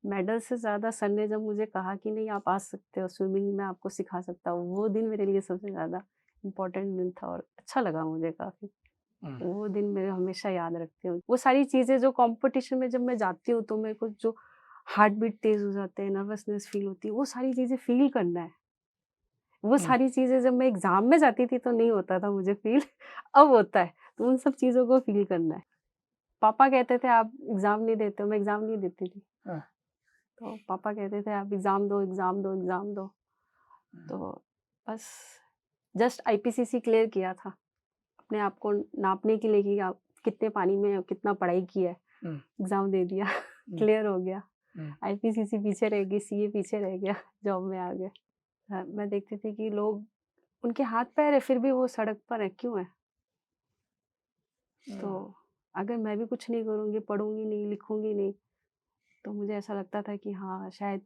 Medal से ज़्यादा sir ने जब मुझे कहा कि नहीं आप आ सकते हो स्विमिंग, मैं आपको सिखा सकता हूँ, वो दिन मेरे लिए सबसे ज़्यादा इम्पोर्टेंट दिन था और अच्छा लगा मुझे काफ़ी। हुँ, वो दिन मैं हमेशा याद रखती हूँ। वो सारी चीज़ें जो कॉम्पिटिशन में जब मैं जाती हूँ तो मेरे को जो हार्ट बीट तेज़ हो जाते हैं, नर्वसनेस फ़ील होती है, वो सारी चीज़ें फ़ील करना है। वो हुँ, सारी चीज़ें जब मैं एग्ज़ाम में जाती थी तो नहीं होता था मुझे फ़ील, अब होता है। तो उन सब चीज़ों को फ़ील करना है। पापा कहते थे आप एग्ज़ाम नहीं देते हो, मैं एग्ज़ाम नहीं देती थी। हाँ, तो पापा कहते थे आप एग्ज़ाम दो, एग्ज़ाम दो, एग्ज़ाम दो। हुँ, तो बस जस्ट आईपीसीसी क्लियर किया था। अपने आप को नापने के लिए कि आप कितने पानी में कितना पढ़ाई किया है। हुँ, एग्ज़ाम दे दिया, हुँ, क्लियर हो गया। हुँ, आईपीसीसी पीछे रह गई, सीए पीछे रह गया, जॉब में आ गए। मैं देखती थी कि लोग उनके हाथ-पैर है फिर भी वो सड़क पर हैं, क्यों हैं? तो हुँ। अगर मैं भी कुछ नहीं करूँगी, पढ़ूँगी नहीं, लिखूँगी नहीं, तो मुझे ऐसा लगता था कि हाँ, शायद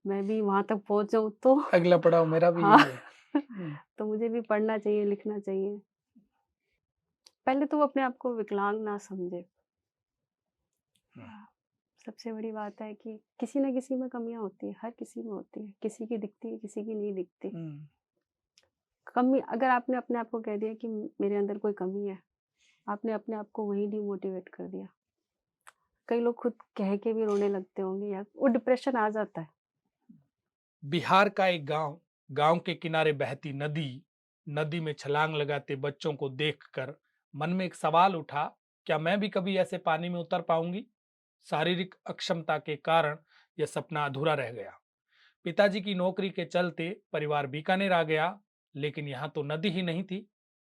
मैं भी वहाँ तक पहुँच जाऊँ तो अगला पड़ाव मेरा भी हाँ, यही है। हुँ, तो मुझे भी पढ़ना चाहिए, लिखना चाहिए। पहले तो वो अपने आप को विकलांग ना समझे। हुँ, हाँ, सबसे बड़ी बात है कि किसी न किसी में कमियाँ होती हैं, हर किसी में होती हैं। किसी की दिखती है, किसी की नहीं दिखती। हुँ। कमी अगर आपने अपने आप को कह दिया कि मेरे अंदर कोई कमी है, आपने अपने आप को वहीं डिमोटिवेट कर दिया। कई लोग खुद कह के भी रोने लगते होंगे या वो डिप्रेशन आ जाता है। बिहार का एक गांव, गांव के किनारे बहती नदी, नदी में छलांग लगाते बच्चों को देखकर मन में एक सवाल उठा, क्या मैं भी कभी ऐसे पानी में उतर पाऊंगी? शारीरिक अक्षमता के कारण यह सपना अधूरा रह गया। पिताजी की नौकरी के चलते परिवार बीकानेर आ गया, लेकिन यहाँ तो नदी ही नहीं थी।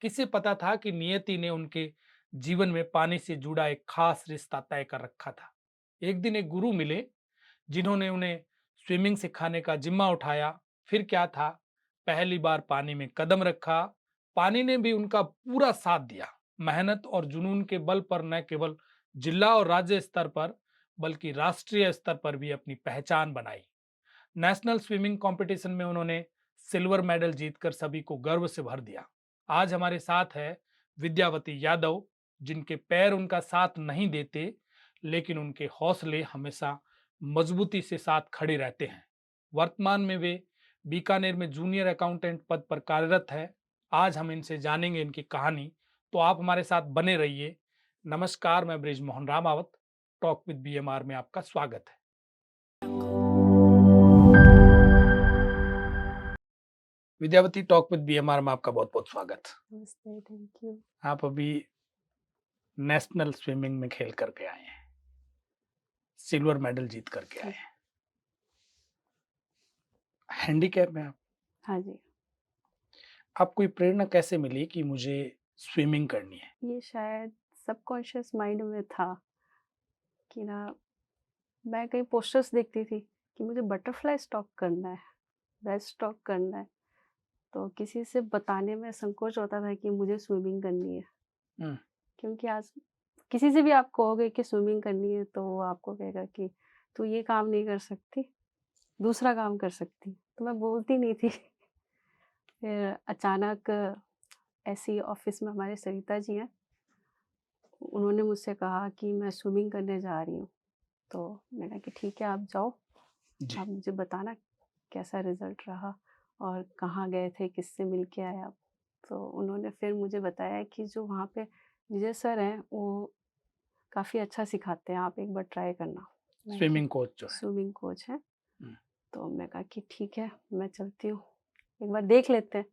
किसे पता था कि नियति ने उनके जीवन में पानी से जुड़ा एक खास रिश्ता तय कर रखा था। एक दिन एक गुरु मिले, जिन्होंने उन्हें स्विमिंग सिखाने का जिम्मा उठाया। फिर क्या था, पहली बार पानी में कदम रखा, पानी ने भी उनका पूरा साथ दिया। मेहनत और जुनून के बल पर न केवल जिला और राज्य स्तर पर, बल्कि राष्ट्रीय स्तर पर भी अपनी पहचान बनाई। नेशनल स्विमिंग कंपटीशन में उन्होंने सिल्वर मेडल जीतकर सभी को गर्व से भर दिया। आज हमारे साथ है विद्यावती यादव, जिनके पैर उनका साथ नहीं देते, लेकिन उनके हौसले हमेशा मजबूती से साथ खड़े रहते हैं। वर्तमान में वे बीकानेर में जूनियर अकाउंटेंट पद पर कार्यरत है। आज हम इनसे जानेंगे इनकी कहानी, तो आप हमारे साथ बने रहिए। नमस्कार, मैं Brij Mohan Ramawat, talk with BMR में आपका स्वागत है। विद्यावती, टॉक विद बीएमआर में आपका बहुत बहुत स्वागत। नमस्ते, थैंक यू। आप अभी नेशनल स्विमिंग में खेल करके आए हैं, सिल्वर मेडल जीत करके आए जी, हैं। हैंडीकैप में आप, हाँ जी। आपको ये प्रेरणा कैसे मिली कि मुझे स्विमिंग करनी है? ये शायद सबकॉन्शियस माइंड में था कि ना मैं कहीं पोस्टर्स देखती थी कि मुझे बटरफ्लाई स्टॉक करना है, ब्रेस्ट स्ट्रोक करना है। तो किसी से बताने में संकोच होता था कि मुझे स्विमिंग करनी है। हुँ, क्योंकि आज किसी से भी आप कहोगे कि स्विमिंग करनी है तो वो आपको कहेगा कि तू ये काम नहीं कर सकती, दूसरा काम कर सकती। तो मैं बोलती नहीं थी। फिर अचानक ऐसे ही ऑफ़िस में हमारे सरिता जी हैं, उन्होंने मुझसे कहा कि मैं स्विमिंग करने जा रही हूँ। तो मैंने कहा कि ठीक है आप जाओ, जी। आप मुझे बताना कैसा रिज़ल्ट रहा और कहाँ गए थे, किससे मिल के आए आप? तो उन्होंने फिर मुझे बताया कि जो वहाँ पे विजय सर हैं, वो काफ़ी अच्छा सिखाते हैं, आप एक बार ट्राई करना। मैं कि स्विमिंग कोच जो है। स्विमिंग कोच हैं, हुँ, तो मैं कहा कि ठीक है, मैं चलती हूँ, एक बार देख लेते हैं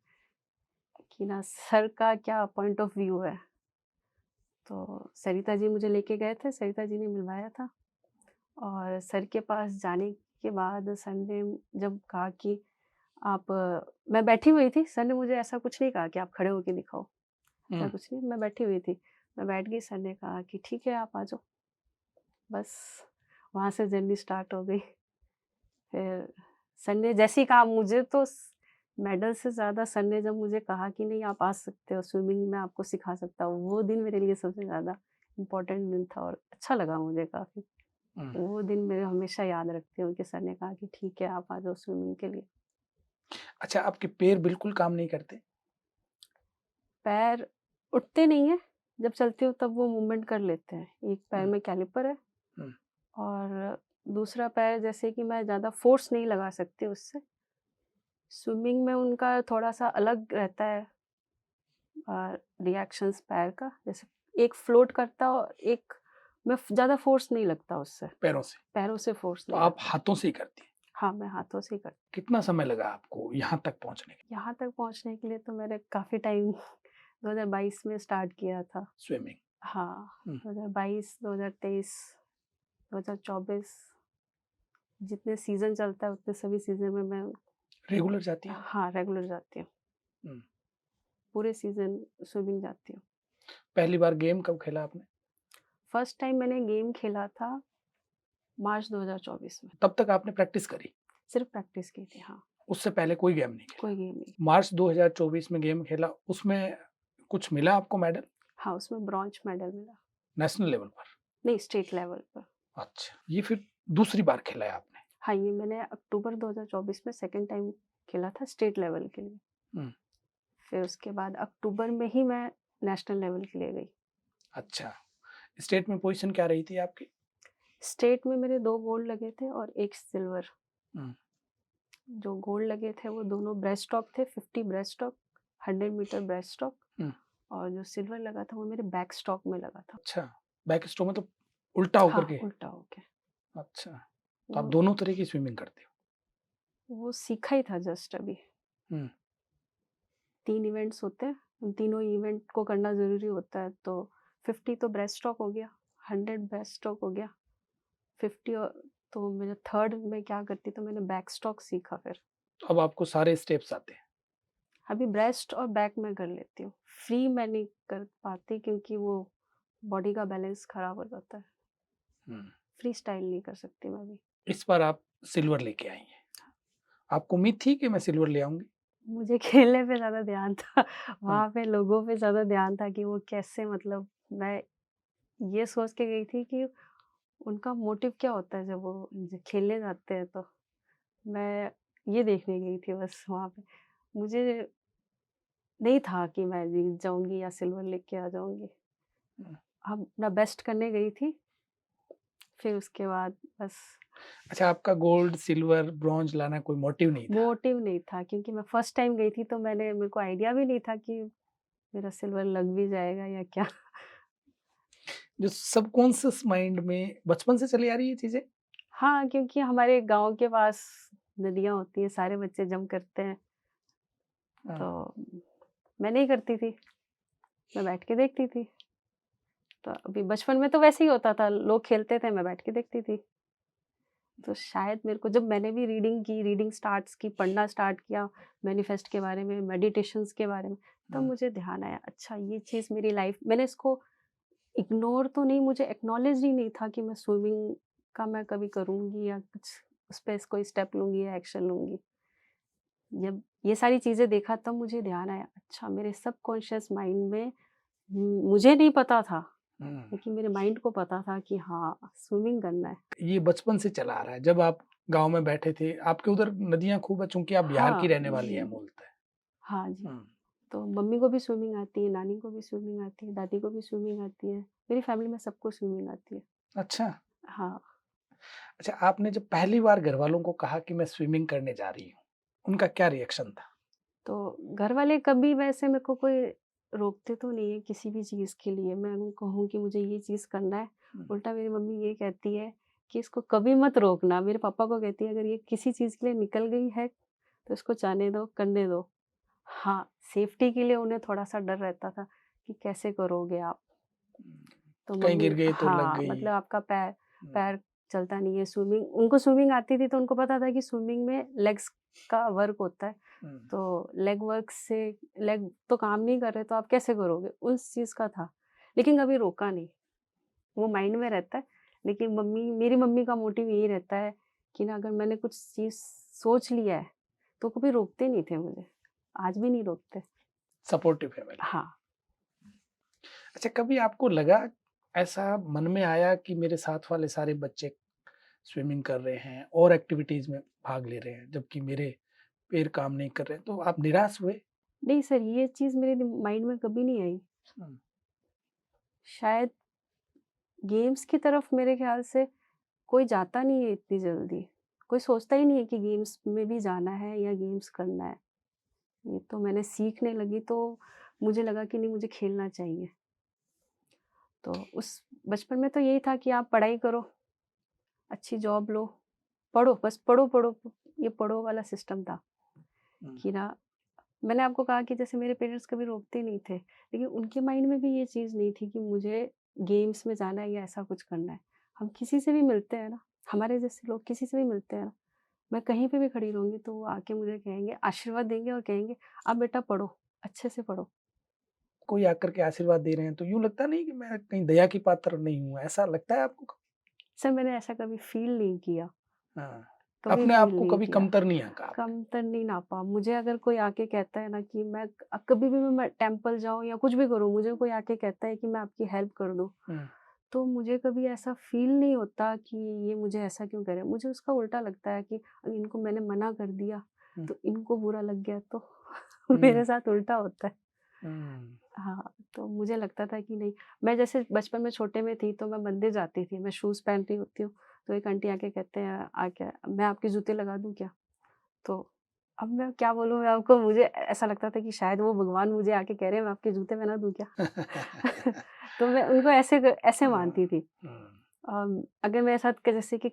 कि ना सर का क्या पॉइंट ऑफ व्यू है। तो सरिता जी मुझे लेके गए थे, सरिता जी ने मिलवाया था और सर के पास जाने के बाद सर ने जब कहा कि आप मैं बैठी हुई थी, सर ने मुझे ऐसा कुछ नहीं कहा कि आप खड़े होके दिखाओ, ऐसा हुँ। कुछ नहीं, मैं बैठी हुई थी। मैं बैठ गई, सर ने कहा कि ठीक है, आप आ जाओ। बस वहाँ से जर्नी स्टार्ट हो गई। फिर सर ने जैसे ही कहा मुझे तो मेडल से ज़्यादा सर ने जब मुझे कहा कि नहीं आप आ सकते हो स्विमिंग, मैं आपको सिखा सकता हूँ, वो दिन मेरे लिए सबसे ज़्यादा इम्पोर्टेंट दिन था और अच्छा लगा मुझे काफ़ी। हुँ। वो दिन मैं हमेशा याद रखती हूँ कि सर ने कहा कि ठीक है आप आ जाओ स्विमिंग के लिए। अच्छा, आपके पैर बिल्कुल काम नहीं करते? पैर उठते नहीं हैं, जब चलती हूँ तब वो मूवमेंट कर लेते हैं। एक पैर हुँ, में कैलिपर है हुँ, और दूसरा पैर जैसे कि मैं ज़्यादा फ़ोर्स नहीं लगा सकती उससे। स्विमिंग में उनका थोड़ा-सा अलग रहता है रिएक्शंस पैर का। जैसे एक फ्लोट करता और एक मैं ज़्यादा फ़ोर्स नहीं लगता उससे, पैरों से? पैरों से फ़ोर्स तो नहीं आप लगता। हाथों से ही करती हैं। हाँ, मैं हाथों से ही करती हूँ। कितना समय लगा आपको यहाँ तक पहुँचने के यहाँ तक पहुँचने के लिए तो मैंने काफ़ी टाइम 2022 में स्टार्ट किया था। स्विमिंग? हाँ, हुँ। 2022, 2023, 2024 जितने सीज़न चलता है उतने सभी सीज़न में मैं रेगुलर जाती हैं आप? हाँ, रेगुलर जाती हूँ। हुँ। पूरे सीज़न स्विमिंग जाती हूँ। पहली बार गेम कब खेला आपने? फर्स्ट टाइम मैंने गेम खेला था मार्च 2024 में। तब तक आपने प्रैक्टिस करी? सिर्फ़ प्रैक्टिस की थी, हाँ, उससे पहले कोई गेम नहीं खेला? कोई गेम नहीं। मार्च 2024 में गेम खेला, उसमें कुछ मिला आपको मेडल? हाँ, उसमें ब्रॉन्ज मेडल मिला। नेशनल लेवल पर? नहीं, स्टेट लेवल पर। अच्छा, ये फिर दूसरी बार खेला है आपने? हाँ, ये मैंने अक्टूबर 2024 में सेकंड टाइम खेला था स्टेट लेवल के लिए। हुँ। फिर उसके बाद अक्टूबर में ही मैं नेशनल लेवल के लिए गई। अच्छा, स्टेट में पोज़ीशन क्या रही थी आपकी? स्टेट में मेरे 2 गोल्ड लगे थे और 1 सिल्वर। हुँ। जो गोल्ड लगे थे वो दोनों ब्रेस्ट स्ट्रोक थे, 50 breast stroke, 100 metre breast stroke हुँ। और जो सिल्वर लगा था वो मेरे बैक स्ट्रोक में लगा था। अच्छा, बैक स्ट्रोक मतलब उल्टा होकर हाँ, के? उल्टा होके। अच्छा, तो आप वो दोनों तरह की स्विमिंग करते हो? वो सीखा ही था जस्ट अभी। हुँ। 3 इवेंट्स होते हैं, उन तीनों इवेंट को करना ज़रूरी होता है, तो 50 तो ब्रेस्ट स्ट्रोक हो गया, 100 ब्रेस्ट स्ट्रोक हो गया, 50 तो मेरा थर्ड में क्या करती तो मैंने बैक स्ट्रोक सीखा फिर। अब आपको सारे स्टेप्स आते हैं? अभी ब्रेस्ट और बैक में कर लेती हूँ, फ्री मैं नहीं कर पाती क्योंकि वो बॉडी का बैलेंस खराब हो जाता है, हुँ। फ्री स्टाइल नहीं कर सकती मैं अभी। इस बार आप सिल्वर लेके आई हैं। आपको उम्मीद थी कि मैं सिल्वर ले आऊँगी? मुझे खेलने पे ज़्यादा ध्यान था, हाँ। वहाँ पे लोगों पे ज़्यादा ध्यान था कि वो कैसे मतलब मैं ये सोच के गई थी कि उनका मोटिव क्या होता है जब वो खेलने जाते हैं तो। मैं ये देखने गई थी बस वहाँ पे। मुझे नहीं था कि मैं जीत जाऊँगी या सिल्वर लेके आ जाऊँगी। हुँ। अब अपना बेस्ट करने गई थी, फिर उसके बाद बस अच्छा, आपका गोल्ड, सिल्वर, ब्रॉन्ज लाना कोई मोटिव नहीं था? मोटिव नहीं था क्योंकि मैं फर्स्ट टाइम गई थी तो मेरे को आइडिया भी नहीं था कि मेरा सिल्वर लग भी जाएगा या क्या। जो सबकॉन्शियस माइंड में बचपन से चली आ रही है चीज़ें? हाँ, क्योंकि हमारे गाँव के पास नदियाँ होती हैं, सारे बच्चे जंप करते हैं, हाँ। तो मैं नहीं करती थी, मैं बैठ के देखती थी। तो अभी बचपन में तो वैसे ही होता था, लोग खेलते थे, मैं बैठ के देखती थी। तो शायद मेरे को जब मैंने भी रीडिंग की, रीडिंग स्टार्ट्स की, पढ़ना स्टार्ट किया मैनिफेस्ट के बारे में, मेडिटेशंस के बारे में, तब हुँ। मुझे ध्यान आया, अच्छा ये चीज़ मेरी लाइफ मैंने इसको इग्नोर तो नहीं, मुझे एक्नॉलेज ही नहीं था कि मैं स्विमिंग का मैं कभी करूँगी या कुछ उस पे कोई स्टेप लूँगी या एक्शन लूँगी। जब ये सारी चीज़ें देखा तब मुझे ध्यान आया, अच्छा मेरे सबकॉन्शियस माइंड में मुझे नहीं पता था, हुँ। लेकिन मेरे माइंड को पता था कि हाँ, स्विमिंग करना है। ये बचपन से चला आ रहा है। जब आप गाँव में बैठे थे, आपके उधर नदियाँ खूब है चूँकि आप बिहार की हाँ, रहने वाली हैं मूलतः। हाँ जी। हुँ। तो मम्मी को भी स्विमिंग आती है, नानी को भी स्विमिंग आती है, दादी को भी स्विमिंग आती है। मेरी फैमिली में सबको स्विमिंग आती है। अच्छा। हाँ, अच्छा, आपने जब पहली बार घरवालों को कहा कि मैं स्विमिंग करने जा रही हूँ, उनका क्या रिएक्शन था? तो घर वाले कभी वैसे मेरे को कोई रोकते तो नहीं है किसी भी चीज़ के लिए। मैं उनको कहूँ कि मुझे ये चीज़ करना है, हुँ। उल्टा मेरी मम्मी ये कहती है कि इसको कभी मत रोकना। मेरे पापा को कहती है अगर ये किसी चीज़ के लिए निकल गई है, तो इसको जाने दो, करने दो। हाँ, सेफ्टी के लिए उन्हें थोड़ा-सा डर रहता था कि कैसे करोगे आप? तो कहीं मम्मी गिर गई तो लग हाँ, गई। मतलब आपका पैर हुँ। पैर चलता नहीं है, स्विमिंग उनको स्विमिंग आती थी तो उनको पता था कि स्विमिंग में लेग्स का वर्क होता है, हुँ। तो लेग वर्क से लेग तो काम नहीं कर रहे तो आप कैसे करोगे? उस चीज़ का था, लेकिन कभी रोका नहीं, वो माइंड में रहता है। लेकिन मेरी मम्मी का मोटिव यही रहता है कि ना अगर मैंने कुछ चीज़ सोच लिया है, तो कभी रोकते नहीं थे मुझे, आज भी नहीं रोकते। सपोर्टिव फैमिली है। हाँ। अच्छा, कभी आपको लगा ऐसा मन में आया कि मेरे साथ वाले सारे बच्चे स्विमिंग कर रहे हैं और एक्टिविटीज़ में भाग ले रहे हैं, जबकि मेरे पैर काम नहीं कर रहे हैं, तो आप निराश हुए? नहीं सर, ये चीज़ मेरे माइंड में कभी नहीं आई। हुँ। शायद गेम्स की तरफ मेरे ख़्याल से कोई जाता नहीं है इतनी जल्दी, कोई सोचता ही नहीं है कि गेम्स में भी जाना है या गेम्स करना है। ये तो मैंने सीखने लगी तो मुझे लगा कि नहीं, मुझे खेलना चाहिए। तो उस बचपन में तो यही था कि आप पढ़ाई करो, अच्छी जॉब लो, पढ़ो, बस पढ़ो, पढ़ो, ये पढ़ो वाला सिस्टम था हुँ, कि ना। मैंने आपको कहा कि जैसे मेरे पेरेंट्स कभी रोकते नहीं थे, लेकिन उनके माइंड में भी ये चीज़ नहीं थी कि मुझे गेम्स में जाना है या ऐसा कुछ करना है। हम किसी से भी मिलते हैं ना, हमारे जैसे लोग किसी से भी मिलते हैं ना, मैं कहीं पे भी खड़ी रहूँगी तो वो आके मुझे कहेंगे, आशीर्वाद देंगे और कहेंगे, "अब बेटा पढ़ो, अच्छे से पढ़ो।" कोई आकर के आशीर्वाद दे रहे हैं तो यूँ लगता नहीं कि मैं कहीं दया की पात्र नहीं हूँ, ऐसा लगता है आपको? सर मैंने ऐसा कभी फ़ील नहीं किया, हाँ, कभी अपने आप फ़ील को नहीं कभी किया। कमतर नहीं आँका आपने? कमतर नहीं नापा। मुझे अगर कोई आके कहता है ना कि कभी भी मैं टेम्पल जाऊँ या कुछ भी करूँ, मुझे कोई आके कहता है कि मैं आपकी हेल्प कर दूँ, हुँ, तो मुझे कभी ऐसा फ़ील नहीं होता कि ये मुझे ऐसा क्यों कह रहे हैं। मुझे उसका उल्टा लगता है कि इनको मैंने मना कर दिया, हुँ, तो इनको बुरा लग गया तो हुँ, मेरे साथ उल्टा होता है। हुँ, हाँ, तो मुझे लगता था कि नहीं, मैं जैसे बचपन में छोटे में थी तो मैं मंदिर जाती थी, मैं शूज़ पहन रही होती हूँ, तो एक आंटी आके कहते हैं, आके, "मैं आपके जूते लगा दूँ क्या?" तो अब मैं क्या बोलूँ मैं आपको, मुझे ऐसा लगता था कि शायद वो भगवान मुझे आके कह रहे हैं, मैं आपके जूते पहना दूँ क्या? तो मैं उनको ऐसे हाँ, मानती थी। हुँ, अगर मेरे साथ क जैसे कि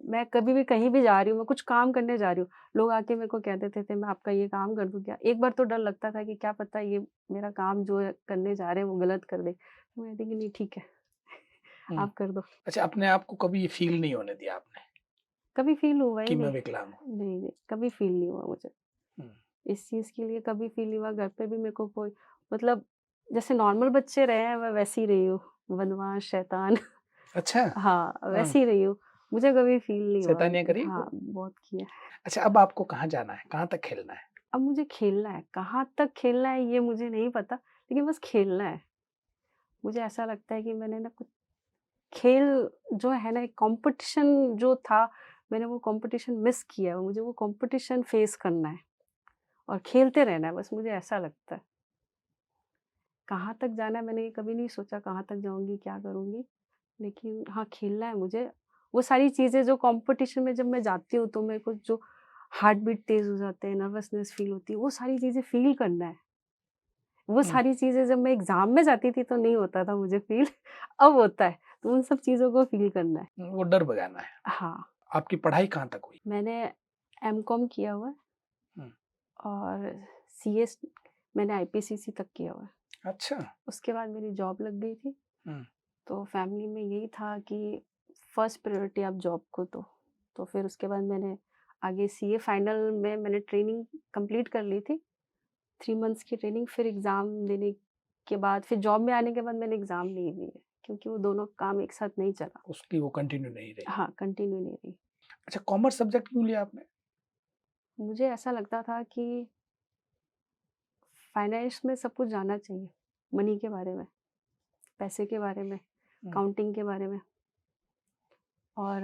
मैं कभी भी कहीं भी जा रही हूँ, मैं कुछ काम करने जा रही हूँ, लोग आके मेरे को कह देते थे, "मैं आपका ये काम कर दूँ क्या?" एक बार तो डर लगता था कि क्या पता ये मेरा काम जो है करने जा रहे हैं वो गलत कर दें। तो मैं कहती कि नहीं ठीक है, हुँ। आप कर दो। अच्छा, अपने आप को कभी ये फ़ील नहीं होने दिया आपने कभी फ़ील हुआ ही कि मैं नहीं। विकलांग हूँ? नहीं, नहीं, कभी फ़ील नहीं हुआ मुझे। हुँ, इस चीज़ के लिए कभी फ़ील नहीं हुआ, घर पे भी मेरे को कोई, मतलब जैसे नॉर्मल बच्चे रहे हैं, मैं वैसी ही रही हूँ, बदमाश, शैतान। अच्छा, हाँ, हाँ, वैसी ही रही हूँ। मुझे कभी फ़ील नहीं हुआ। शैतानियाँ करी हाँ, खूब? बहुत किया है। अच्छा, अब आपको कहाँ जाना है? कहाँ तक खेलना है? अब मुझे खेलना है, कहाँ तक खेलना है ये मुझे नहीं पता, लेकिन बस खेलना है। मुझे ऐसा लगता है कि मैंने ना कुछ खेल जो है ना, एक कॉम्पिटिशन जो था, मैंने वो कॉम्पिटिशन मिस किया है, मुझे वो कॉम्पिटिशन फ़ेस करना है और खेलते रहना है, बस मुझे ऐसा लगता है। कहाँ तक जाना है मैंने ये कभी नहीं सोचा, कहाँ तक जाऊँगी, क्या करूँगी? लेकिन हाँ, खेलना है मुझे। वो सारी चीज़ें जो कॉम्पिटिशन में जब मैं जाती हूँ, तो मेरे को जो हार्ट बीट तेज़ हो जाते हैं, नर्वसनेस फ़ील होती है, वो सारी चीज़ें फ़ील करना है। वो हुँ, सारी चीज़ें जब मैं एग्ज़ाम में जाती थी तो नहीं होता था मुझे फ़ील, अब होता है। तो उन सब चीज़ों को फ़ील करना है। वो डर भगाना है। हाँ, आपकी पढ़ाई कहाँ तक हुई? मैंने एमकॉम किया हुआ है हुँ, और सीएस मैंने आईपीसीसी तक किया हुआ है। अच्छा, उसके बाद मेरी जॉब लग गई थी, हुँ, तो फैमिली में यही था कि फर्स्ट प्रायोरिटी आप जॉब को दो। तो फिर उसके बाद मैंने आगे सीए फाइनल में मैंने ट्रेनिंग कंप्लीट कर ली थी, 3 मंथ्स की ट्रेनिंग, फिर एग्ज़ाम देने के बाद फिर जॉब में आने के बाद मैंने एग्ज़ाम नहीं दिए, क्योंकि वो दोनों काम एक साथ नहीं चला। उसकी वो कंटिन्यू नहीं रही। हाँ, कंटिन्यू नहीं रही। अच्छा, कॉमर्स सब्जेक्ट क्यों लिया आपने? मुझे ऐसा लगता था कि फाइनेंस में सब कुछ जानना चाहिए, मनी के बारे में, पैसे के बारे में, हुँ, काउंटिंग के बारे में, और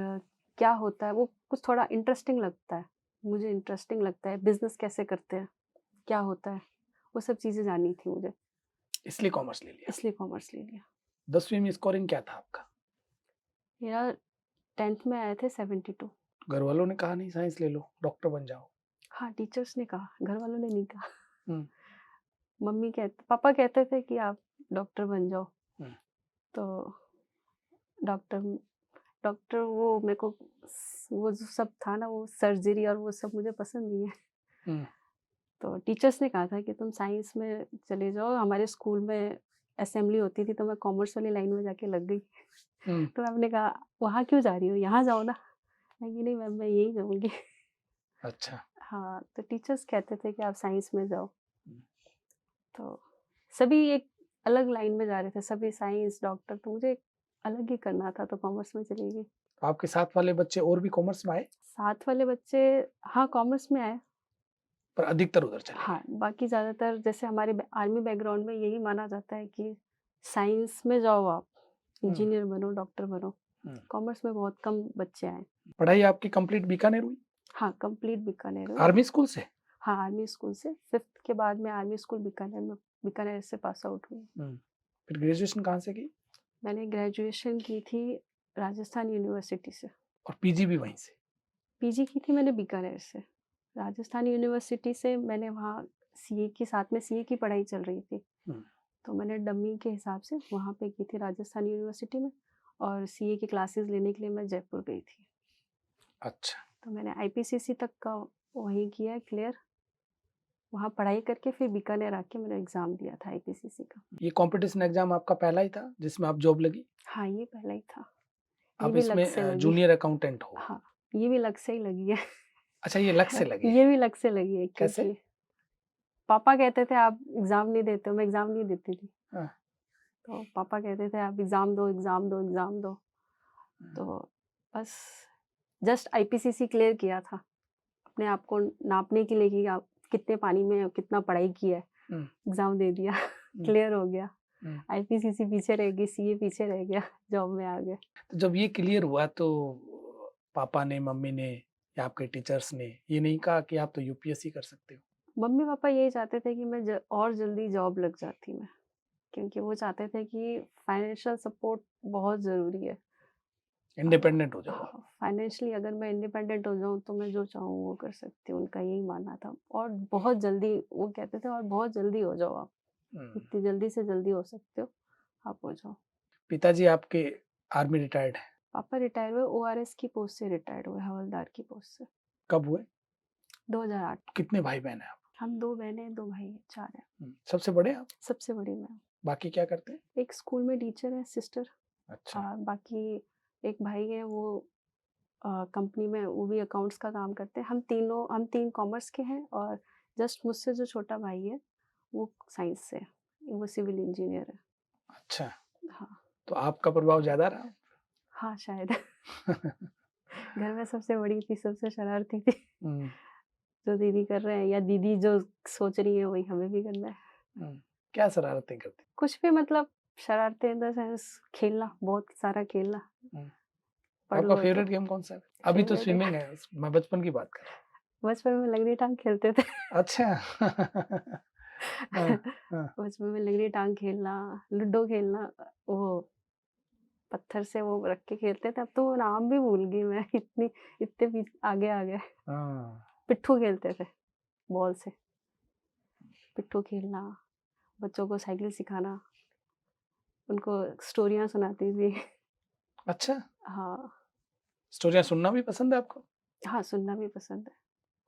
क्या होता है वो कुछ थोड़ा इंटरेस्टिंग लगता है। मुझे इंटरेस्टिंग लगता है, बिज़नेस कैसे करते हैं, क्या होता है, वो सब चीज़ें जाननी थी मुझे, इसलिए कॉमर्स ले लिया। इसलिए कॉमर्स ले लिया। 10वीं में स्कोरिंग क्या था आपका? मेरा 10th में आए थे 72। घरवालों ने कहा नहीं साइंस ले लो, डॉक्टर बन जाओ? हाँ, टीचर्स ने कहा, घरवालों ने नहीं कहा। हुँ, पापा कहते थे कि आप डॉक्टर बन जाओ, हुँ, तो डॉक्टर डॉक्टर वो मेरे को वो जो सब था ना, वो सर्जरी और वो सब मुझे पसंद नहीं है। हुँ, तो टीचर्स ने कहा था कि तुम साइंस में चले जाओ, हमारे स्कूल में असेंबली होती थी तो मैं कॉमर्स वाली लाइन में जाके लग गई। हुँ, तो मैम ने कहा, वहाँ क्यों जा रही हो? यहाँ जाओ ना। मैं कि नहीं मैम, मैं यहीं जाऊँगी। अच्छा, हाँ, तो टीचर्स कहते थे कि आप साइंस में जाओ। हुँ, तो सभी एक अलग लाइन में जा रहे थे, सभी साइंस, डॉक्टर, तो मुझे अलग ही करना था तो कॉमर्स में चली गई। आपके साथ वाले बच्चे और भी कॉमर्स में आए, साथ वाले बच्चे हाँ, कॉमर्स में आए। पर अधिकतर उधर चले हाँ, गए। बाकी ज़्यादातर जैसे हमारे आर्मी बैकग्राउंड में यही माना जाता है कि साइंस में जाओ आप, हुँ, इंजीनियर बनो, डॉक्टर बनो। हुँ। कॉमर्स में बहुत कम बच्चे आए। पढ़ाई आपकी कंप्लीट बीकानेर हुई? हाँ, कंप्लीट बीकानेर हुई। आर्मी स्कूल से? हाँ, आर्मी स्कूल से 5th के बाद मैं आर्मी स्कूल बीकानेर से पास आउट हुई। हुँ, फिर ग्रेजुएशन कहाँ से की? मैंने ग्रेजुएशन की थी राजस्थान यूनिवर्सिटी से। और पीजी भी वहीं से? पीजी की थी मैंने बीकानेर से। राजस्थान यूनिवर्सिटी से मैंने वहाँ सीए के साथ में सीए की पढ़ाई चल रही थी। हुँ। तो मैंने डमी के हिसाब से वहाँ पे की थी राजस्थान यूनिवर्सिटी में, और सीए की क्लासेस लेने के लिए मैं जयपुर गई थी। अच्छा। तो मैंने आईपीसीसी तक का वहीं किया है क्लियर। वहाँ पढ़ाई करके फिर बीकानेर आके मैंने एग्ज़ाम दिया था आईपीसीसी का। ये कॉम्पिटिशन एग्ज़ाम आपका पहला ही था जिसमें आप जॉब लगी? हाँ, ये पहला ही था। ये आप भी लक से इसमें लगी। जूनियर अकाउंटेंट हो? हाँ, ये भी लक से ही लगी है। अच्छा, ये लक से लगी ये है। भी लक से लगी है कैसे? क्योंकि पापा कहते थे आप एग्ज़ाम नहीं देते हो, मैं एग्ज़ाम नहीं देती थी। हाँ। तो पापा कहते थे आप एग्ज़ाम दो, एग्ज़ाम दो, एग्ज़ाम दो। हुँ। तो बस जस्ट आईपीसीसी क्लियर किया था। अपने आप को नापने के लिए कि आप कितने पानी में कितना पढ़ाई की है। हुँ। एग्ज़ाम दे दिया, हुँ। क्लियर हो गया। हुँ। आईपीसीसी पीछे रह गई, सीए पीछे रह गया, जॉब में आ गए। तो जब ये क्लियर हुआ तो पापा ने, मम्मी ने या आपके टीचर्स ने ये नहीं कहा कि आप तो यूपीएससी कर सकते हो? मम्मी-पापा यही चाहते थे कि मैं और जल्दी जॉब लग जाती मैं, क्योंकि वो चाहते थे कि फाइनेंशियल सपोर्ट बहुत ज़रूरी है। इंडिपेंडेंट हो जाओ आप। हाँ, फाइनेंशियली अगर मैं इंडिपेंडेंट हो जाऊँ तो मैं जो चाहूँ वो कर सकती हूँ, उनका यही मानना था। और बहुत जल्दी वो कहते थे और बहुत जल्दी हो जाओ आप, हुँ। जितनी जल्दी से जल्दी हो सकते हो, आप हो जाओ। पिताजी आपके आर्मी रिटायर्ड हैं। पापा रिटायर हुए, ओआरएस की पोस्ट से रिटायर्ड हुए, हवलदार की पोस्ट से, कब हुए? 2008। कितने भाई-बहन हैं आप? हम 2 बहनें, 2 भाई हैं, 4 हैं। सबसे बड़े आप? सबसे बड़ी मैं हूँ। बाकी क्या करते हैं? एक स्कूल में टीचर है, सिस्टर। अच्छा। बाकी एक भाई है, वो कंपनी में वो भी अकाउंट्स का काम करते हैं। हम 3 कॉमर्स के हैं, और जस्ट मुझसे जो छोटा भाई है, वो साइंस से है। वो सिविल इंजीनियर है। अच्छा, हाँ, तो आपका प्रभाव ज़्यादा रहा? हाँ शायद। घर में सबसे बड़ी थी, सबसे शरारती थी। हुँ। जो दीदी कर रहे हैं या दीदी जो सोच रही है वही हमें भी करना है। हुँ। क्या शरारतें करती? कुछ भी मतलब शरारतें इन द सेंस खेलना, बहुत सारा खेलना। हुँ। पढ़ आपका लो तो फ़ेवरेट गेम कौन-सा है? अभी तो फेवरेट है। स्विमिंग है, मैं बचपन की बात कर रहा बचपन में लंगड़ी टांग खेलते थे। हूँ। अच्छा। हाँ, हाँ। बचपन में लंगड़ी टांग खेलना, लूडो खेलना, वो पत्थर से वो रख के खेलते थे। अब तो वो नाम भी भूल गई मैं, इतनी इतने आगे आ गए। हाँ। पिट्ठू खेलते थे बॉल से। पिट्ठू खेलना, बच्चों को साइकिल सिखाना, उनको स्टोरियाँ सुनाती थी। अच्छा, हाँ, स्टोरियाँ सुनना भी पसंद है आपको? हाँ, सुनना भी पसंद है।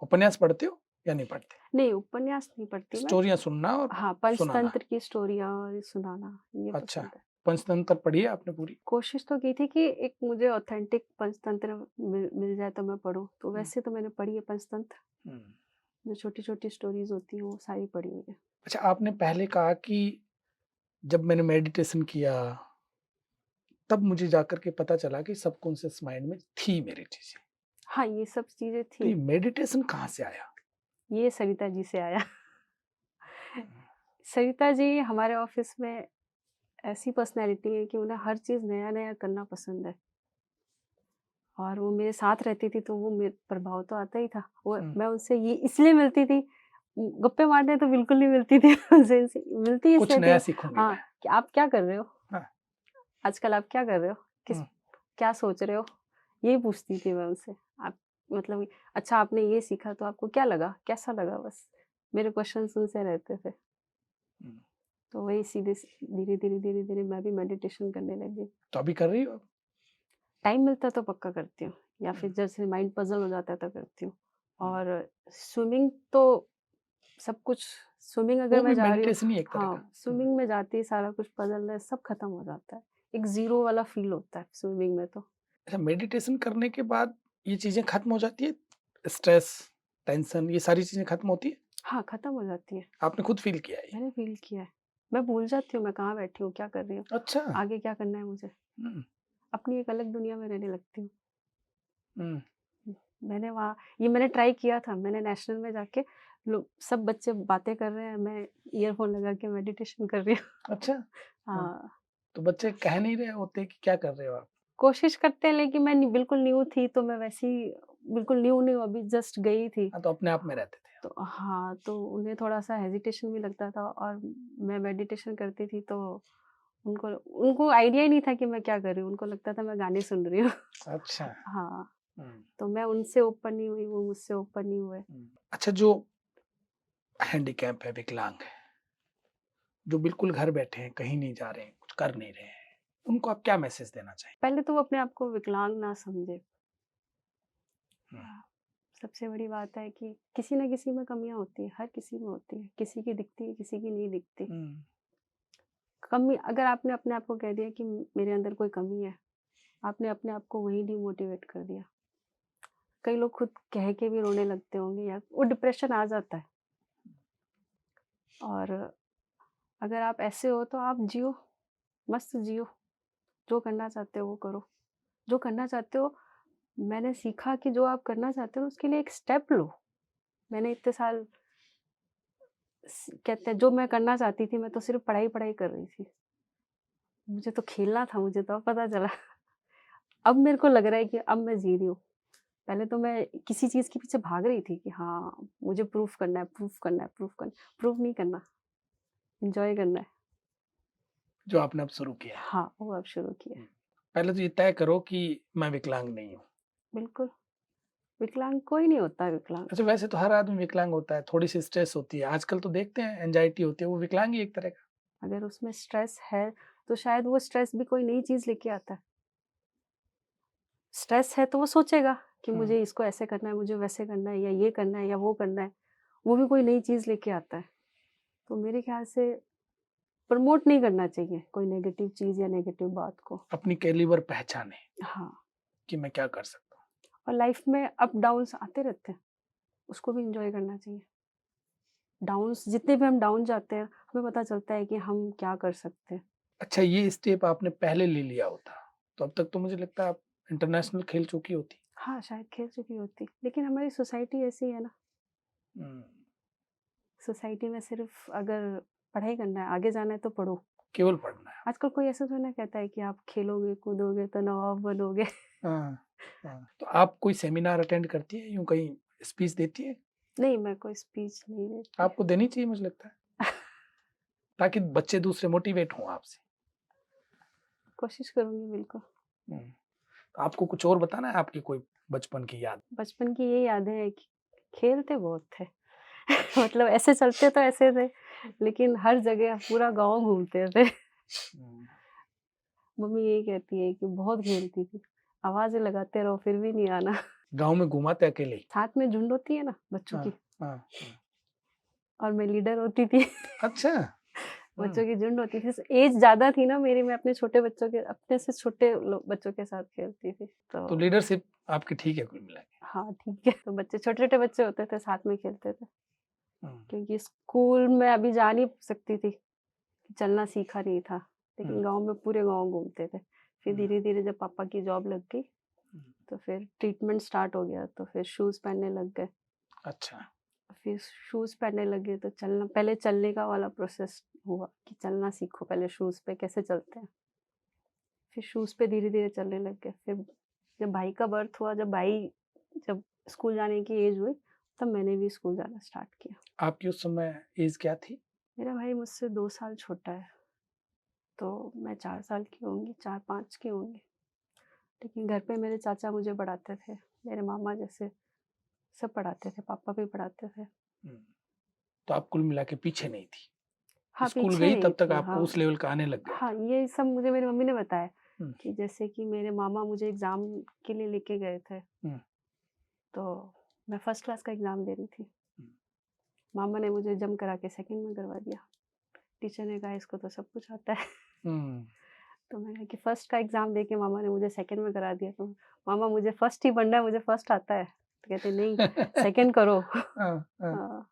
उपन्यास पढ़ते हो या नहीं पढ़ते? नहीं, उपन्यास नहीं पढ़ती मैं। स्टोरियाँ सुनना और हाँ, सुनाना। पंचतंत्र की स्टोरियाँ सुनाना, ये अच्छा, पसंद है। पंचतंत्र पढ़ी है आपने पूरी? कोशिश तो की थी कि एक मुझे ऑथेंटिक पंचतंत्र मिल जाए तो मैं पढूँ। तो हुँ। वैसे तो मैंने पढ़ी है पंचतंत्र, हुँ। जो छोटी-छोटी स्टोरीज़ होती हैं वो सारी पढ़ी हुई है। अच्छा, आपने पहले कहा कि जब मैंने मेडिटेशन किया, तब मुझे जाकर के पता चला कि सबकॉन्शियस माइंड में थी मेरी चीज़ें। हाँ, ये सब चीज़ें तो ये थी। मेडिटेशन कहाँ से आया? ये सरिता जी से आया। हुँ। सरिता जी हमारे ऑफ़िस में ऐसी पर्सनैलिटी है कि उन्हें हर चीज़ नया-नया करना पसंद है। और वो मेरे साथ रहती थी तो वो मेरे प्रभाव तो आता ही था। वो हुँ। मैं उनसे ये इसलिए मिलती थी, गप्पे मारने तो बिल्कुल नहीं मिलती थी उनसे मिलती कुछ इसलिए नया थी। सीखूँगी हाँ, मैं। कि आप क्या कर रहे हो? हाँ। आजकल आप क्या कर रहे हो? हुँ। क्या सोच रहे हो? यही पूछती थी मैं उनसे। आप मतलब अच्छा आपने ये सीखा तो आपको क्या लगा? कैसा लगा? बस मेरे क्वेश्चन्स उनसे रहते थे। हुँ। तो वही सीधे स धीरे-धीरे मैं भी मेडिटेशन करने लगी। तो अभी कर रही हो आप? टाइम मिलता है तो पक्का करती हूँ, या हुँ। फिर जैसे माइंड पज़ल हो जाता है तो करती हूँ। हुँ। और स्विमिंग तो सब कुछ, स्विमिंग अगर वो मैं भी जा रही हूँ, मेडिटेशन ही एक तरह का। हाँ, हुँ। स्विमिंग में जाते ही सारा कुछ पज़ल है सब खत्म हो जाता है। एक ज़ीरो वाला फ़ील होता है स्विमिंग में तो। अच्छा, मेडिटेशन करने के बाद ये चीज़ें खत्म हो जाती है? स्ट्रेस, टेंशन ये सारी चीज़ें खत्म होती है? हाँ, खत्म हो जाती है। आपने खुद फ़ील किया है ये? मैंने फ़ील किया है। मैं भूल जाती हूँ मैं कहाँ बैठी हूँ, क्या कर रही हूँ, अच्छा। आगे क्या करना है मुझे। हुँ। अपनी एक अलग दुनिया में रहने लगती हूँ। हुँ। मैंने वहाँ ये मैंने ट्राई किया था, मैंने नेशनल में जाके लोग सब बच्चे बातें कर रहे हैं, मैं ईयरफ़ोन लगा के मेडिटेशन कर रही हूँ। अच्छा। हाँ, हाँ, तो बच्चे कह नहीं रहे होते कि क्या कर रहे हो आप? कोशिश करते हैं लेकिन मैं बिल्कुल न्यू थी तो मैं वैसे ही बिल्कुल न्यू अभी जस्ट गई थी। हाँ, तो अपने आप में रहते थे। तो हाँ, तो उन्हें थोड़ा-सा हेजिटेशन भी लगता था, और मैं मेडिटेशन करती थी तो उनको उनको आइडिया ही नहीं था कि मैं क्या कर रही हूँ, उनको लगता था मैं गाने सुन रही हूँ। अच्छा। हाँ, हुँ, तो मैं उनसे ओपन नहीं हुई, वो मुझसे ओपन नहीं हुए। हुँ। अच्छा, जो हैंडीकैप है, विकलांग है, जो बिल्कुल घर बैठे हैं, कहीं नहीं जा रहे हैं, कुछ कर नहीं रहे हैं, उनको आप क्या मैसेज देना चाहेंगे? पहले तो वो अपने आप को विकलांग ना समझे। हुँ, सबसे बड़ी बात है कि किसी न किसी में कमियाँ होती हैं, हर किसी में होती हैं। किसी की दिखती है, किसी की नहीं दिखती। हुँ, कमी अगर आपने अपने आप को कह दिया कि मेरे अंदर कोई कमी है, आपने अपने आप को वहीं डिमोटिवेट कर दिया। कई लोग खुद कह के भी रोने लगते होंगे या वो डिप्रेशन आ जाता है। और अगर आप ऐसे हो तो आप जियो, मस्त जियो, जो करना चाहते हो वो करो। जो करना चाहते हो मैंने सीखा कि जो आप करना चाहते हो उसके लिए एक स्टेप लो। मैंने इतने साल कहते हैं जो मैं करना चाहती थी मैं तो सिर्फ़ पढ़ाई-पढ़ाई कर रही थी। मुझे तो खेलना था, मुझे तो अब पता चला। अब मेरे को लग रहा है कि अब मैं जी रही हूँ। पहले तो मैं किसी चीज़ के पीछे भाग रही थी कि हाँ, मुझे प्रूफ़ करना है, प्रूफ़ करना है, प्रूफ़ करना है। प्रूफ़ नहीं करना, एन्जॉय करना है। जो आपने अब शुरू किया है। हाँ, वो अब शुरू किया है। हुँ, पहले तो ये तय करो कि मैं विकलांग नहीं हूँ। बिल्कुल, विकलांग कोई नहीं होता विकलांग। अच्छा, वैसे तो हर आदमी विकलांग होता है, थोड़ी-सी स्ट्रेस होती है, आजकल तो देखते हैं एंग्ज़ायटी होती है, वो विकलांग ही एक तरह का। अगर उसमें स्ट्रेस है, तो शायद वो स्ट्रेस भी कोई नई चीज़ लेके आता है। स्ट्रेस है तो वो सोचेगा कि हुँ, मुझे इसको ऐसे करना है, मुझे वैसे करना है या ये करना है या वो करना है। वो भी कोई नई चीज़ लेके आता है। तो मेरे ख़्याल से प्रमोट नहीं करना चाहिए कोई नेगेटिव चीज़ या नेगेटिव बात को। अपनी कैलिबर पहचानें हाँ, कि मैं क्या कर सकता हूँ। और लाइफ़ में अप डाउन्स आते रहते हैं, उसको भी एन्जॉय करना चाहिए। डाउन्स जितने भी हम डाउन जाते हैं, हमें पता चलता है कि हम क्या कर सकते हैं। अच्छा, ये स्टेप आपने पहले ले लिया होता, तो अब तक तो मुझे लगता है आप इंटरनेशनल खेल चुकी होती। हाँ, शायद खेल चुकी होती, लेकिन हमारी सोसाइटी ऐसी है ना, हुँ, सोसाइटी में सिर्फ़ अगर पढ़ाई करना है, आगे जाना है तो पढ़ो। केवल पढ़ना है। आजकल कोई ऐसा थोड़ी ना कहता है कि आप खेलोगे, कूदोगे तो नवाब बनोगे। हाँ, हाँ। तो आप कोई सेमिनार अटेंड करती हैं, यूँ कहीं स्पीच देती हैं? नहीं, मैं कोई स्पीच नहीं देती। आपको देनी चाहिए मुझे लगता है, ताकि बच्चे दूसरे मोटिवेट हों आपसे। कोशिश करूँगी बिल्कुल। हुँ, तो आपको कुछ और बताना है आपकी कोई बचपन की याद? बचपन की ये यादें हैं कि खेलते बहुत थे। मतलब ऐसे चलते तो ऐसे थे, लेकिन हर जगह पूरा गाँव घूमते थे। हुँ, मम्मी यही कहती है कि बहुत खेलती थी। आवाज़ें लगाते रहो फिर भी नहीं आना। गाँव में घुमा थे अकेले ही? साथ में झुंड होती है ना बच्चों हाँ, की, हाँ, हाँ। और मैं लीडर होती थी। अच्छा! बच्चों हुँ, की झुंड होती थी। एज ज़्यादा थी ना मेरी, मैं अपने छोटे बच्चों के अपने से छोटे बच्चों के साथ खेलती थी। तो तो लीडरशिप आपकी ठीक है कुल मिला के। हाँ, ठीक है। तो बच्चे छोटे-छोटे बच्चे होते थे, साथ में खेलते थे। हुँ, क्योंकि स्कूल में अभी जा नहीं सकती थी, चलना सीखा नहीं था। हुँ, लेकिन गाँव में पूरे गाँव घूमते थे। फिर हुँ, धीरे-धीरे जब पापा की जॉब लग गई, हुँ। तो फिर ट्रीटमेंट स्टार्ट हो गया, तो फिर शूज़ पहनने लग गए। अच्छा। फिर शूज़ पहनने लगे तो चलना, पहले चलने का वाला प्रोसेस हुआ कि चलना सीखो, पहले शूज़ पे कैसे चलते हैं। फिर शूज़ पे धीरे-धीरे चलने लग गए। फिर जब भाई का बर्थ हुआ, जब स्कूल जाने की एज हुई, तब मैंने भी स्कूल जाना स्टार्ट किया। आपकी उस समय ऐज क्या थी? मेरा भाई मुझसे 2 साल छोटा है, तो मैं 4 साल की होंगी, 4-5 की होंगी। लेकिन घर पे मेरे चाचा मुझे पढ़ाते थे, मेरे मामा जैसे सब पढ़ाते थे, पापा भी पढ़ाते थे। हुँ, तो आप कुल मिला के पीछे नहीं थी। हाँ, स्कूल पीछे गई नहीं तब तक थी, आपको हाँ। उस लेवल का आने लग गया हाँ, था। ये सब मुझे मेरी मम्मी ने बताया हुँ, कि जैसे कि मेरे मामा मुझे एग्ज़ाम के लिए लेके गए थे, हुँ, तो मैं फर्स्ट क्लास का एग्ज़ाम दे रही थी। हुँ, मामा ने मुझे जंप करा के सेकंड में करवा दिया। टीचर ने कहा इसको तो सब कुछ आता है। हुँ। तो मैंने कहा कि फर्स्ट का एग्ज़ाम दे के मामा ने मुझे सेकंड में करा दिया, तो मामा मुझे फर्स्ट ही बनना है, मुझे फर्स्ट आता है। तो कहते नहीं, सेकंड करो। हाँ, हाँ। हाँ,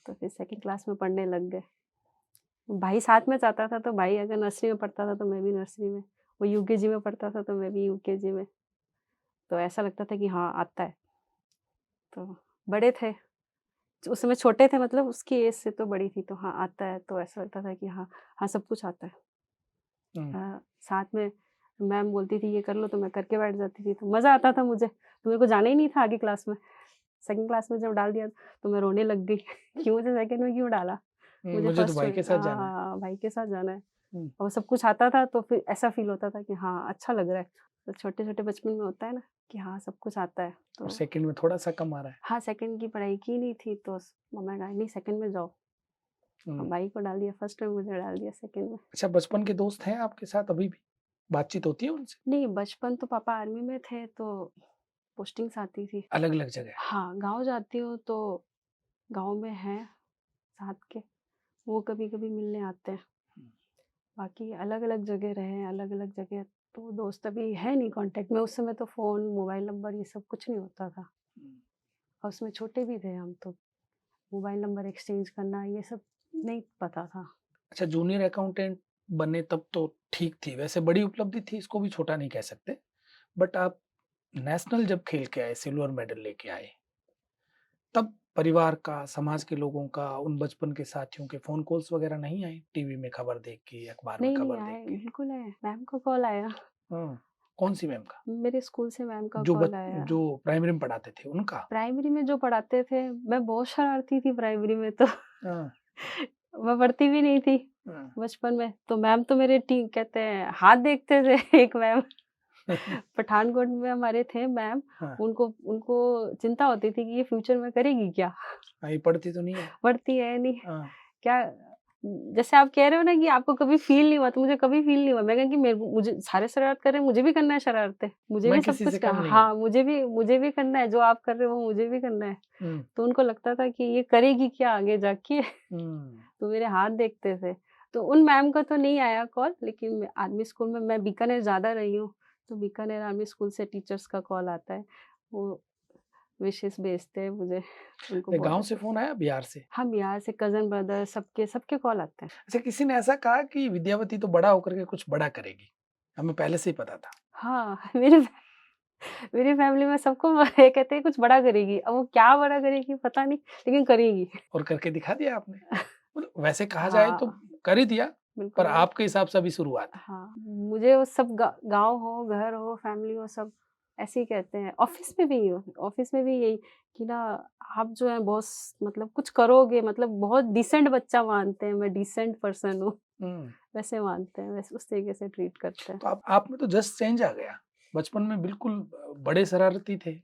तो फिर सेकंड क्लास में पढ़ने लग गए। भाई साथ में जाता था, तो भाई अगर नर्सरी में पढ़ता था तो मैं भी नर्सरी में, वो यूकेजी में पढ़ता था तो मैं भी यूकेजी में। तो ऐसा लगता था कि हाँ, आता है। तो बड़े थे, उस समय छोटे थे, मतलब उसकी एज से तो बड़ी थी, तो हाँ, आता है, तो ऐसा लगता था कि हाँ, हाँ, सब कुछ आता है। हुँ, साथ में मैम बोलती थी ये कर लो तो मैं करके बैठ जाती थी, तो मज़ा आता था मुझे। तो मेरे को जाना ही नहीं था आगे क्लास में। सेकंड क्लास में जब डाल दिया तो मैं रोने लग गई। क्यों मुझे सेकंड में क्यों डाला? मुझे मुझे तो फर्स्ट भाई में, के साथ जाना है। भाई के साथ जाना है। हुँ। और सब कुछ आता था तो फिर ऐसा फ़ील होता था कि हाँ, अच्छा लग रहा है। तो छोटे-छोटे बचपन में होता है ना कि हाँ, सब कुछ आता है। और तो सेकंड में थोड़ा-सा कम आ रहा है। हाँ, सेकंड की पढ़ाई की नहीं थी तो स मम्मा ने कहा नहीं सेकंड में जाओ। हुँ। भाई को डाल दिया फर्स्ट में, मुझे डाल दिया सेकंड में। अच्छा, बचपन के दोस्त हैं आपके साथ अभी भी? बातचीत होती है उनसे? नहीं, बचपन तो पापा आर्मी में थे तो पोस्टिंग्स आती थी। अलग-अलग जगह? हाँ, गाँव जाती हूँ तो गाँव में हैं साथ के, वो कभी-कभी मिलने आते हैं। हुँ। बाकी अलग-अलग जगह रहे हैं, अलग-अलग जगह तो दोस्त अभी है नहीं कॉन्टैक्ट में। उस समय तो फ़ोन, मोबाइल नंबर ये सब कुछ नहीं होता था हुँ। और उसमें छोटे भी थे हम तो, मोबाइल नंबर एक्सचेंज करना ये सब नहीं पता था। अच्छा, जूनियर अकाउंटेंट बने तब तो ठीक थी, वैसे बड़ी उपलब्धि थी, इसको भी छोटा नहीं कह सकते। बट आप नेशनल जब खेल के आए, सिल्वर मेडल लेके आए, तब परिवार का, समाज के लोगों का, उन बचपन के साथियों के फ़ोन कॉल्स वगैरह नहीं आए? टीवी में खबर देख के, अखबार में नहीं, नहीं खबर देख आए, के? बिल्कुल आए, मैम का कॉल आया। हाँ, कौन-सी मैम का? मेरे स्कूल से मैम का जो कॉल आया। जो प्राइमरी में पढ़ाते थे, उनका? प्राइमरी में जो पढ़ाते थे, मैं बहुत शरारती थी प्राइमरी में तो। हाँ, मैं पढ़ती भी नहीं थी हाँ। बचपन में, तो मैम तो मेरे टी कहते हैं हाथ देखते थे। एक मैम पठानकोट में हमारे थे मैम, हाँ, उनको उनको चिंता होती थी कि ये फ्यूचर में करेगी क्या? हाँ, ये पढ़ती तो नहीं है। पढ़ती है नहीं, हाँ, क्या जैसे आप कह रहे हो ना कि आपको कभी फ़ील नहीं हुआ, तो मुझे कभी फ़ील नहीं हुआ। मैं कहा कि मेरे को मुझे सारे शरारत कर रहे हैं, मुझे भी करना है शरारतें, मुझे मैं भी सब किसी कुछ से कम नहीं हूँ। हाँ, मुझे भी करना है, जो आप कर रहे हो वो मुझे भी करना है। हुँ, तो उनको लगता था कि ये करेगी क्या आगे जाके? हुँ। तो मेरे हाथ देखते थे। तो उन मैम का तो नहीं आया कॉल, लेकिन आर्मी स्कूल में मैं बीकानेर ज़्यादा रही हूँ, तो बीकानेर आर्मी स्कूल से टीचर्स का कॉल आता है। वो विशेस भेजते हैं मुझे, उनको बहुत गाँव से अच्छा फ़ोन आया बिहार से? हाँ, बिहार से कज़न ब्रदर सबके सबके कॉल आते हैं। अच्छा, किसी ने ऐसा कहा कि विद्यावती तो बड़ा होकर के कुछ बड़ा करेगी, हमें पहले से ही पता था। हाँ, मेरी फैमिली में सबको ये कहते हैं कुछ बड़ा करेगी। अब वो क्या बड़ा करेगी पता नहीं, लेकिन करेगी। और करके दिखा दिया आपने? मतलब वैसे कहा जाए तो हाँ, कर ही दिया, पर बिल्कुल। आपके हिसाब से अभी शुरुआत है। हाँ, मुझे वो सब गाँव हो, घर हो, फैमिली हो, सब ऐसे ही कहते हैं। ऑफ़िस में भी यही कि ना आप जो है बॉस मतलब कुछ करोगे मतलब बहुत डिसेंट बच्चा मानते हैं, मैं डिसेंट पर्सन हूँ, हुँ, वैसे मानते हैं, वैसे उस तरीके से ट्रीट करते हैं। तो आप में तो जस्ट चेंज आ गया। बचपन में बिल्कुल बड़े शरारती थे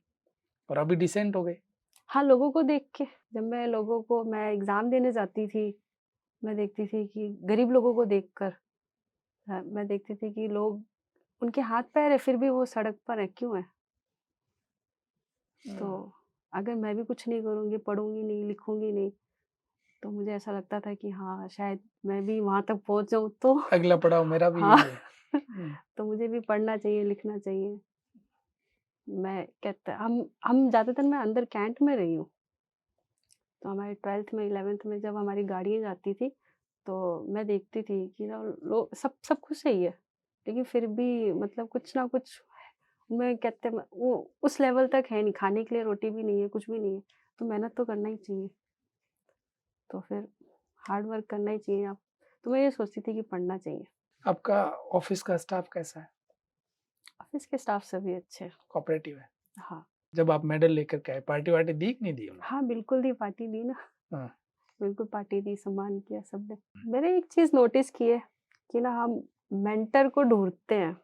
और अभी डिसेंट हो गए। हाँ, लोगों को देख के जब मैं एग्ज़ाम देने जाती थी, मैं देखती थी कि गरीब लोगों को देखकर मैं देखती थी कि लोग उनके हाथ-पैर है, फिर भी वो सड़क पर हैं, क्यों हैं? तो हुँ, अगर मैं भी कुछ नहीं करूँगी, पढ़ूँगी नहीं, लिखूँगी नहीं, तो मुझे ऐसा लगता था कि हाँ, शायद मैं भी वहाँ तक पहुँच जाऊँ तो अगला पड़ाव मेरा भी हाँ, यही है। हुँ, तो मुझे भी पढ़ना चाहिए, लिखना चाहिए। हम ज़्यादातर मैं अंदर कैंट में रही हूँ, तो हमारे 12th में 11th में जब हमारी गाड़ियाँ जाती थी, तो मैं देखती थी कि ना लोग सब कुछ सही है, लेकिन फिर भी मतलब कुछ ना कुछ मैं कहते हैं वो उस लेवल तक है नहीं, खाने के लिए रोटी भी नहीं है, कुछ भी नहीं है, तो मेहनत तो करना ही चाहिए। तो फिर हार्ड वर्क करना ही चाहिए आप। तो मैं ये सोचती थी कि पढ़ना चाहिए। आपका ऑफ़िस का स्टाफ कैसा है? ऑफ़िस के स्टाफ सभी अच्छे हैं। कोऑपरेटिव है? हाँ। जब आप मेडल लेकर के आए, पार्टी-वार्टी दी कि नहीं दी उन्होंने? हाँ, बिल्कुल दी पार्टी दी ना, हाँ। बिल्कुल पार्टी दी, सम्मान किया सबने। मैंने एक चीज़ नोटिस की है कि ना हम मेंटर को ढूँढते हैं,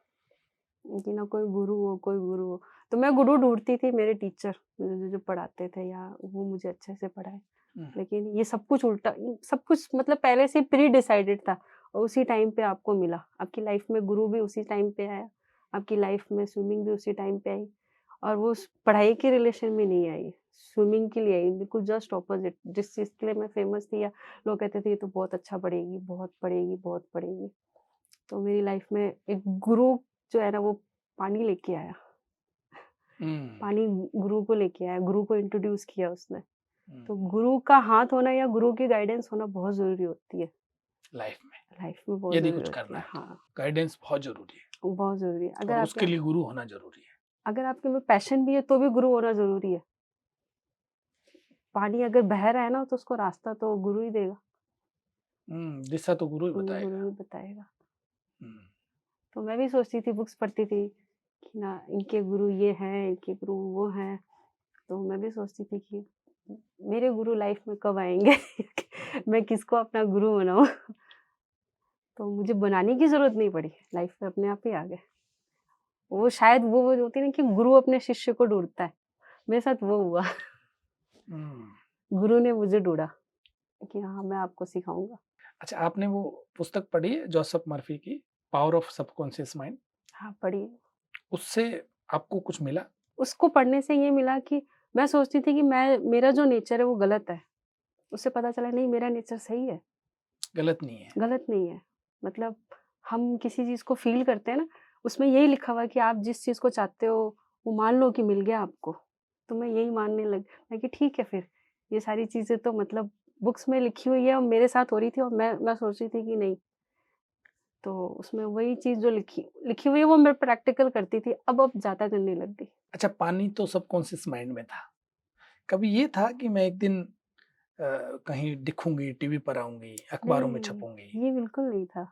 कि ना कोई गुरु हो, कोई गुरु हो। तो मैं गुरु ढूँढती थी मेरे टीचर जो पढ़ाते थे या वो मुझे अच्छे से पढ़ाएँ। हुँ, लेकिन ये सब कुछ उल्टा सब कुछ मतलब पहले से प्री डिसाइडेड था और उसी टाइम पे आपको मिला। आपकी लाइफ में गुरु भी उसी टाइम पे आया, आपकी लाइफ में स्विमिंग भी उसी टाइम पे आई और वो उस पढ़ाई के रिलेशन में नहीं आई, स्विमिंग के लिए आई, बिल्कुल जस्ट ऑपोज़िट। जिस चीज़ के लिए मैं फ़ेमस थी या लोग कहते थे ये तो बहुत अच्छा पढ़ेगी, बहुत पढ़ेगी, बहुत पढ़ेगी। तो मेरी लाइफ में एक गुरु जो है ना वो पानी लेके आया, हुँ, पानी गुरु को लेके आया, गुरु को इंट्रोड्यूस किया उसने। हुँ, तो गुरु का हाथ होना या गुरु की गाइडेंस होना बहुत ज़रूरी होती है, लाइफ़ में, लाइफ में बहुत यदि ज़रूरी कुछ होती करना है। है तो। हाँ, गाइडेंस बहुत ज़रूरी है बहुत ज़रूरी है। और उसके लिए गुरु होना ज़रूरी है। अगर आपके में पैशन भी है तो भी गुरु होना ज़रूरी है। पानी अगर बह रहा है ना तो उसको रास्ता तो गुरु ही देगा, दिशा तो गुरु ही गुरु बताएगा। ही बताएगा। हुँ, तो मैं भी सोचती थी, बुक्स पढ़ती थी कि ना इनके गुरु ये हैं, इनके गुरु वो हैं। तो मैं भी सोचती थी कि मेरे गुरु लाइफ में कब आएँगे? मैं किसको अपना गुरु बनाऊँ? तो मुझे बनाने की ज़रूरत नहीं पड़ी, लाइफ में अपने आप ही आ गए। वो शायद वो होती है ना कि गुरु अपने शिष्य को ढूँढता है, मेरे साथ वो हुआ। हुँ। गुरु ने मुझे ढूँढा कि हाँ, मैं आपको सिखाऊँगा। अच्छा, आपने वो पुस्तक पढ़ी है जोसेफ मर्फी की, पावर ऑफ सबकॉन्शियस माइंड? हाँ, पढ़ी। उससे आपको कुछ मिला? उसको पढ़ने से ये मिला कि मैं सोचती थी कि मेरा जो नेचर है वो गलत है। उससे पता चला नहीं, मेरा नेचर सही है, गलत नहीं है। गलत नहीं है। मतलब हम किसी चीज़ को फ़ील करते हैं ना, उसमें यही लिखा हुआ है कि आप जिस चीज़ को चाहते हो वो मान लो कि मिल गया आपको। तो मैं यही मानने लगी, मैं कि ठीक है फिर, ये सारी चीज़ें तो मतलब बुक्स में लिखी हुई है और मेरे साथ हो रही थी और मैं सोच रही थी कि नहीं, तो उसमें वही चीज़ जो लिखी लिखी हुई है वो मैं प्रैक्टिकल करती थी, अब ज़्यादा करने लग गई। अच्छा, पानी तो सबकॉन्शियस माइंड में था। कभी ये था कि मैं एक दिन कहीं दिखूँगी, टीवी पर आऊँगी, अखबारों में नहीं, छपूँगी? ये बिल्कुल नहीं था।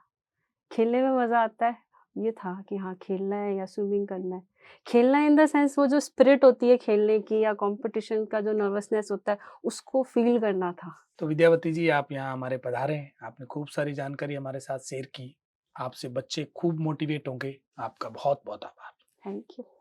खेलने में मज़ा आता है, ये था कि हाँ, खेलना है या स्विमिंग करना है। खेलना इन द सेंस वो जो स्पिरिट होती है खेलने की या कॉम्पिटिशन का जो नर्वसनेस होता है, उसको फ़ील करना था। तो विद्यावती जी, आप यहाँ हमारे पधारे हैं, आपने खूब सारी जानकारी हमारे साथ शेयर की। आपसे बच्चे खूब मोटिवेट होंगे। आपका बहुत-बहुत आभार। Thank you.